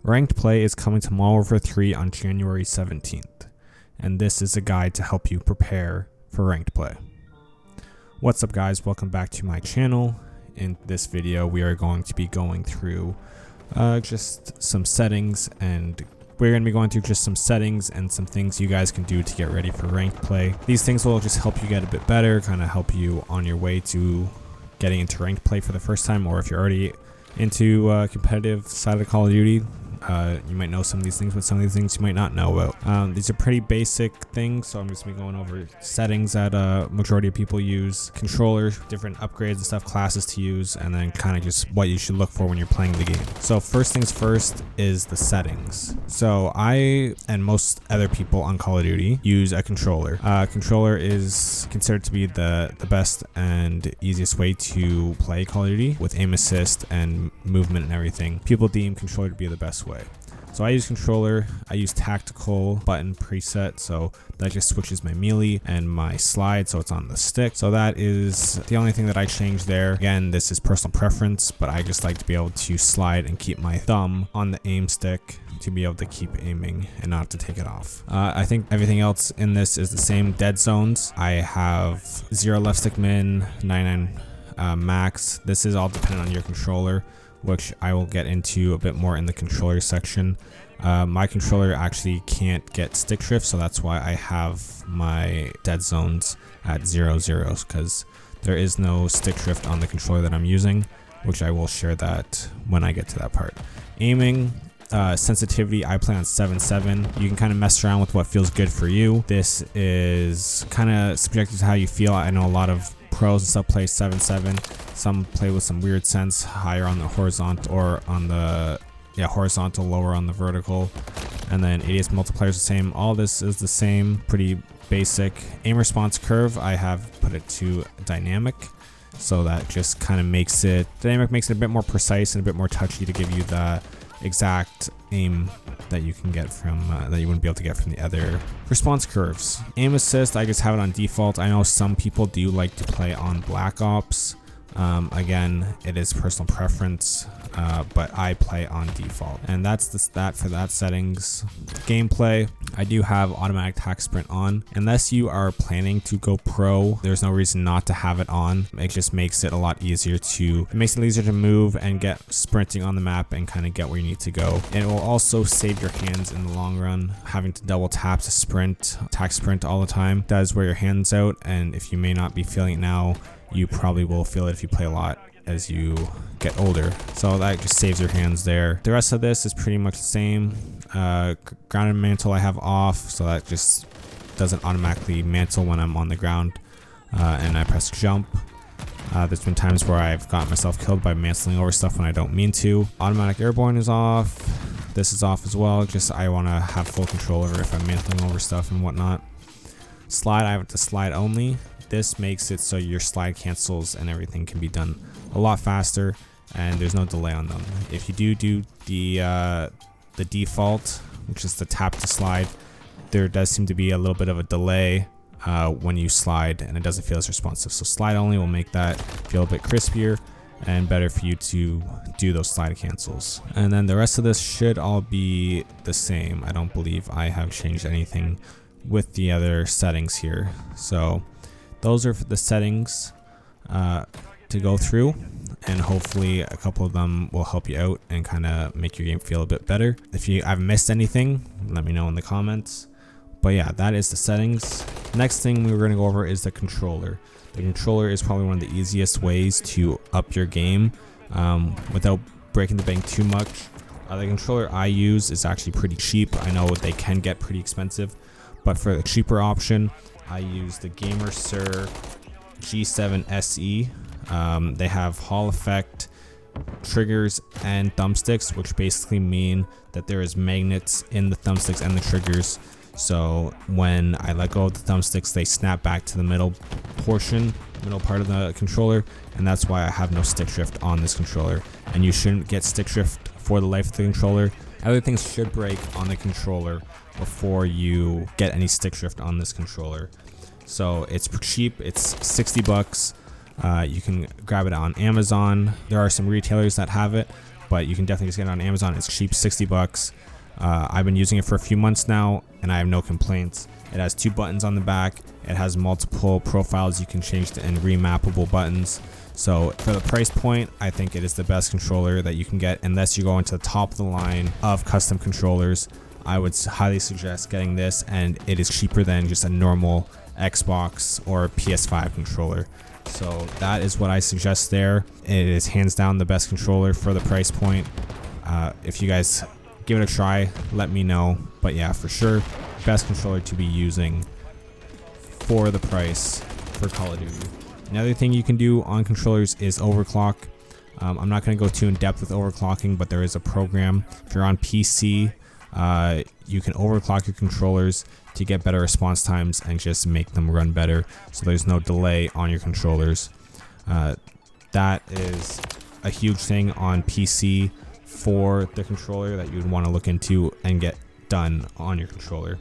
Ranked Play is coming to Modern Warfare 3 on January 17th, and this is a guide to help you prepare for Ranked Play. What's up guys, welcome back to my channel. In this video we are going to be going through just some settings, and we're going to be going through just some settings and some things you guys can do to get ready for Ranked Play. These things will just help you get a bit better, kind of help you on your way to getting into Ranked Play for the first time, or if you're already into competitive side of Call of Duty. You might know some of these things, but some of these things you might not know about. These are pretty basic things, so I'm just going to be going over settings that majority of people use, controllers, different upgrades and stuff, classes to use, and then kind of just what you should look for when you're playing the game. So first things first is the settings. So I and most other people on Call of Duty use a controller. Controller is considered to be the best and easiest way to play Call of Duty with aim assist and movement and everything. People deem controller to be the best way. So I use controller. I use tactical button preset, so that just switches my melee and my slide, so it's on the stick. So that is the only thing that I changed there. Again, this is personal preference, but I just like to be able to slide and keep my thumb on the aim stick to be able to keep aiming and not to take it off. I think everything else in this is the same. Dead zones, I have 0 left stick min, 99 max. This is all dependent on your controller, which I will get into a bit more in the controller section. My controller actually can't get stick shift, so that's why I have my dead zones at 0 zeros, because there is no stick shift on the controller that I'm using, which I will share that when I get to that part. Aiming, sensitivity, I play on 7.7. You can kind of mess around with what feels good for you. This is kind of subjective to how you feel. I know a lot of pros and stuff play 7.7. Some play with some weird sense, higher on the horizontal or on the horizontal, lower on the vertical, and then ADS multiplier is the same. All this is the same, pretty basic. Aim response curve, I have put it to dynamic, so that just kind of makes it a bit more precise and a bit more touchy to give you the exact aim that you can get from that you wouldn't be able to get from the other response curves. Aim assist, I just have it on default. I know some people do like to play on Black Ops. Again, it is personal preference, but I play on default, and that's that for that settings. Gameplay, I do have automatic tac sprint on. Unless you are planning to go pro, there's no reason not to have it on. It just makes it a lot easier to move and get sprinting on the map and kind of get where you need to go. And it will also save your hands in the long run. Having to double tap to sprint, tac sprint all the time does wear your hands out, and if you may not be feeling it now, you probably will feel it if you play a lot as you get older. So that just saves your hands there. The rest of this is pretty much the same. Grounded mantle I have off, so that just doesn't automatically mantle when I'm on the ground and I press jump. There's been times where I've gotten myself killed by mantling over stuff when I don't mean to. Automatic airborne is off. This is off as well. Just I want to have full control over if I'm mantling over stuff and whatnot. Slide, I have it to slide only. This makes it so your slide cancels and everything can be done a lot faster, and there's no delay on them. If you do the default, which is the tap to slide, there does seem to be a little bit of a delay when you slide, and it doesn't feel as responsive. So slide only will make that feel a bit crispier and better for you to do those slide cancels. And then the rest of this should all be the same. I don't believe I have changed anything with the other settings here. So those are the settings to go through, and hopefully a couple of them will help you out and kind of make your game feel a bit better. If I've missed anything, let me know in the comments. But yeah, that is the settings. Next thing we're going to go over is the controller. The controller is probably one of the easiest ways to up your game without breaking the bank too much. The controller I use is actually pretty cheap. I know they can get pretty expensive, but for the cheaper option, I use the GamerSir G7 SE. They have Hall effect, triggers, and thumbsticks, which basically mean that there is magnets in the thumbsticks and the triggers. So when I let go of the thumbsticks, they snap back to the middle part of the controller, and that's why I have no stick shift on this controller. And you shouldn't get stick shift for the life of the controller. Other things should break on the controller before you get any stick shift on this controller. So it's cheap, it's 60 bucks. You can grab it on Amazon. There are some retailers that have it. but you can definitely just get it on Amazon. It's cheap, 60 bucks. I've been using it for a few months now, and I have no complaints. It has 2 buttons on the back. It has multiple profiles you can change to and remappable buttons. So for the price point, I think it is the best controller that you can get, unless you go into the top of the line of custom controllers. I would highly suggest getting this, and it is cheaper than just a normal Xbox or PS5 controller. So that is what I suggest there. It is hands down the best controller for the price point. If you guys give it a try, let me know. But yeah, for sure, best controller to be using for the price for Call of Duty. Another thing you can do on controllers is overclock. I'm not going to go too in depth with overclocking, but there is a program. If you're on PC, you can overclock your controllers to get better response times and just make them run better, so there's no delay on your controllers. That is a huge thing on PC for the controller that you would want to look into and get done on your controller.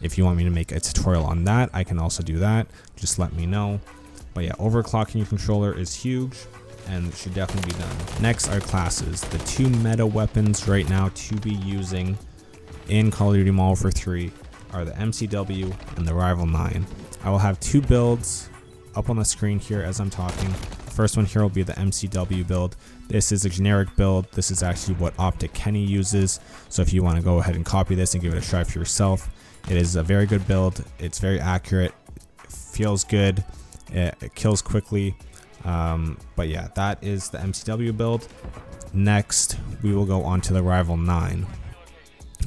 If you want me to make a tutorial on that, I can also do that. Just let me know. But yeah, overclocking your controller is huge and should definitely be done. Next are classes. The 2 meta weapons right now to be using in Call of Duty Modern Warfare 3 are the MCW and the Rival 9. I will have 2 builds up on the screen here as I'm talking. The first one here will be the MCW build. This is a generic build. This is actually what Optic Kenny uses. So if you want to go ahead and copy this and give it a try for yourself, it is a very good build. It's very accurate, feels good, it kills quickly. But yeah, that is the MCW build. Next, we will go on to the Rival 9.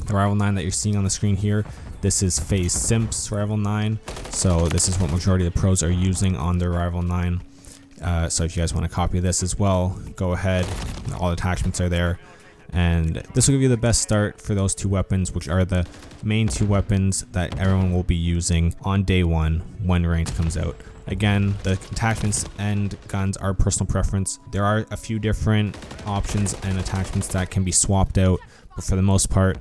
The Rival 9 that you're seeing on the screen here, this is FaZe Simp's Rival 9. So this is what majority of the pros are using on their Rival 9. So if you guys want to copy this as well, go ahead. All the attachments are there. And this will give you the best start for those 2 weapons, which are the main 2 weapons that everyone will be using on day 1 when Ranked comes out. Again, the attachments and guns are personal preference. There are a few different options and attachments that can be swapped out, but for the most part,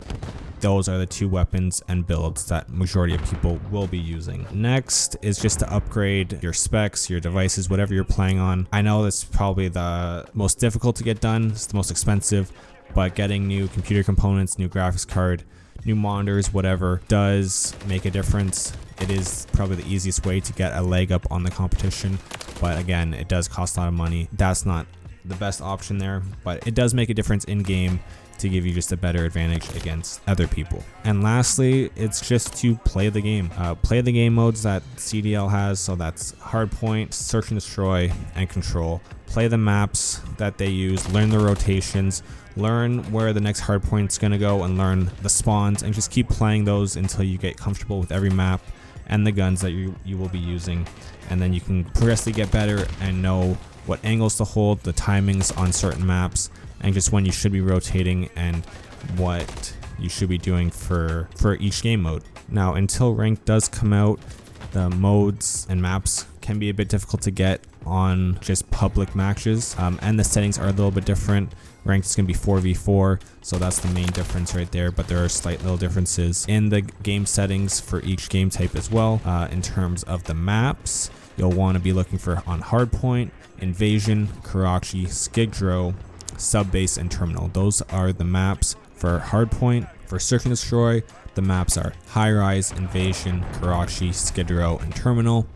those are the 2 weapons and builds that majority of people will be using. Next is just to upgrade your specs, your devices, whatever you're playing on. I know this is probably the most difficult to get done. It's the most expensive, but getting new computer components, new graphics card, new monitors, whatever, does make a difference. It is probably the easiest way to get a leg up on the competition, but again, it does cost a lot of money. That's not the best option there, but it does make a difference in game to give you just a better advantage against other people. And lastly, it's just to play the game. Play the game modes that CDL has, so that's Hardpoint, Search and Destroy, and Control. Play the maps that they use, learn the rotations, learn where the next hardpoint's gonna go, and learn the spawns, and just keep playing those until you get comfortable with every map and the guns that you will be using. And then you can progressively get better and know what angles to hold, the timings on certain maps, and just when you should be rotating and what you should be doing for each game mode. Now, until Ranked does come out, the modes and maps can be a bit difficult to get on just public matches, and the settings are a little bit different. Ranked is going to be 4v4, so that's the main difference right there, but there are slight little differences in the game settings for each game type as well. In terms of the maps, you'll want to be looking for on Hardpoint, Invasion, Karachi, Skid-Row, Subbase, and Terminal. Those are the maps for Hardpoint. For Search and Destroy, the maps are High Rise, Invasion, Karachi, Skid-Row, and Terminal.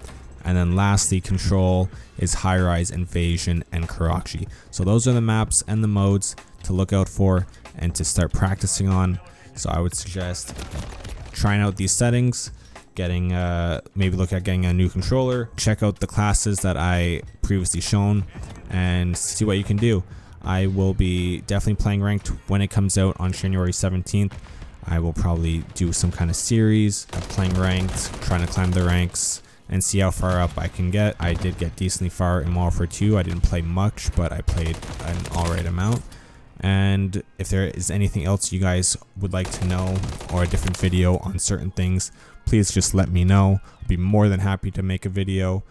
And then lastly, Control is High Rise, Invasion, and Karachi. So those are the maps and the modes to look out for and to start practicing on. So I would suggest trying out these settings, getting maybe look at getting a new controller, check out the classes that I previously shown, and see what you can do. I will be definitely playing Ranked when it comes out on January 17th. I will probably do some kind of series of playing Ranked, trying to climb the ranks, and see how far up I can get. I did get decently far in Modern Warfare 2. I didn't play much, but I played an alright amount. And if there is anything else you guys would like to know, or a different video on certain things, please just let me know. I'll be more than happy to make a video.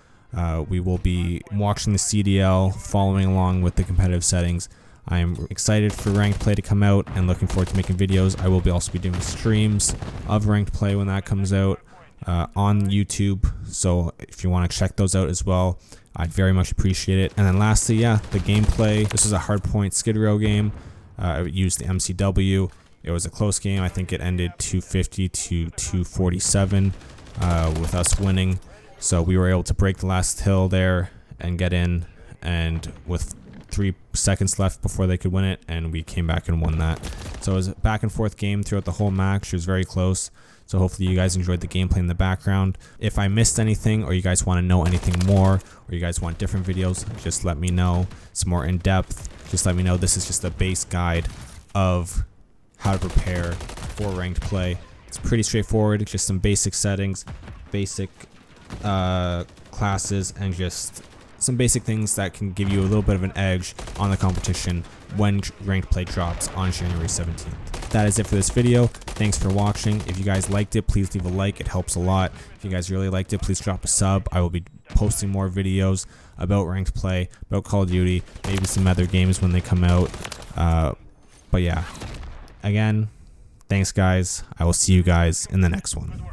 We will be watching the CDL, following along with the competitive settings. I'm excited for Ranked Play to come out and looking forward to making videos. I will also be doing streams of Ranked Play when that comes out on YouTube, so if you want to check those out as well, I'd very much appreciate it. And then lastly, yeah, the gameplay. This is a Hardpoint Skid Row game. used the MCW. It was a close game. I think it ended 250 to 247 with us winning. So we were able to break the last hill there and get in, and with 3 seconds left before they could win it, and we came back and won that. So it was a back and forth game throughout the whole match. It was very close. So hopefully you guys enjoyed the gameplay in the background. If I missed anything, or you guys want to know anything more, or you guys want different videos, just let me know. Some more in depth, just let me know. This is just a base guide of how to prepare for ranked play. It's pretty straightforward, just some basic settings, basic classes, and just some basic things that can give you a little bit of an edge on the competition when ranked play drops on January 17th. That is it for this video. Thanks for watching. If you guys liked it, please leave a like. It helps a lot. If you guys really liked it, please drop a sub. I will be posting more videos about ranked play, about Call of Duty, maybe some other games when they come out. But yeah, again, thanks guys. I will see you guys in the next one.